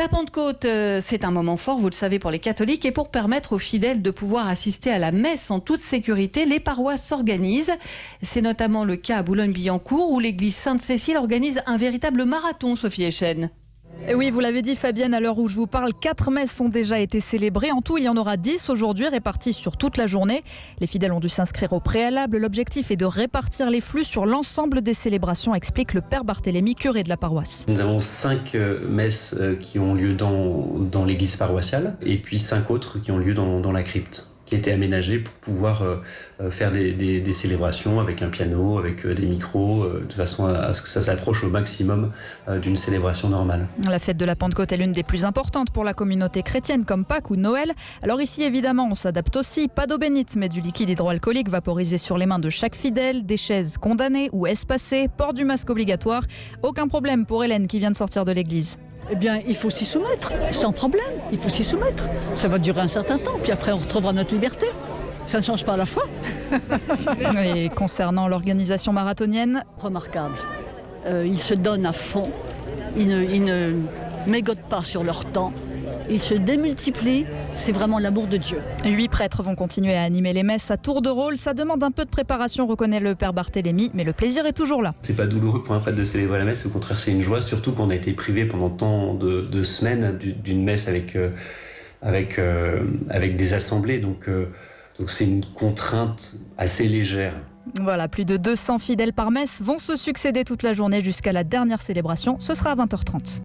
La Pentecôte, c'est un moment fort, vous le savez, pour les catholiques. Et pour permettre aux fidèles de pouvoir assister à la messe en toute sécurité, les paroisses s'organisent. C'est notamment le cas à Boulogne-Billancourt, où l'église Sainte-Cécile organise un véritable marathon, Sophie Echen. Et oui, vous l'avez dit Fabienne, à l'heure où je vous parle, 4 messes ont déjà été célébrées. En tout, il y en aura 10 aujourd'hui, réparties sur toute la journée. Les fidèles ont dû s'inscrire au préalable. L'objectif est de répartir les flux sur l'ensemble des célébrations, explique le père Barthélemy, curé de la paroisse. Nous avons 5 messes qui ont lieu dans l'église paroissiale et puis 5 autres qui ont lieu dans la crypte, qui a été aménagée pour pouvoir faire des célébrations avec un piano, avec des micros, de façon à ce que ça s'approche au maximum d'une célébration normale. La fête de la Pentecôte est l'une des plus importantes pour la communauté chrétienne, comme Pâques ou Noël. Alors ici, évidemment, on s'adapte aussi. Pas d'eau bénite, mais du liquide hydroalcoolique vaporisé sur les mains de chaque fidèle, des chaises condamnées ou espacées, port du masque obligatoire. Aucun problème pour Hélène qui vient de sortir de l'église. Eh bien, il faut s'y soumettre, sans problème, il faut s'y soumettre. Ça va durer un certain temps, puis après on retrouvera notre liberté. Ça ne change pas à la foi. Et concernant l'organisation marathonienne, Remarquable. Ils se donnent à fond, ils ne mégotent pas sur leur temps, ils se démultiplient, c'est vraiment l'amour de Dieu. 8 prêtres vont continuer à animer les messes à tour de rôle. Ça demande un peu de préparation, reconnaît le père Barthélemy, mais le plaisir est toujours là. C'est pas douloureux pour un prêtre de célébrer la messe, au contraire c'est une joie, surtout qu'on a été privé pendant tant de semaines d'une messe avec des assemblées, donc c'est une contrainte assez légère. Voilà, plus de 200 fidèles par messe vont se succéder toute la journée jusqu'à la dernière célébration. Ce sera à 20h30.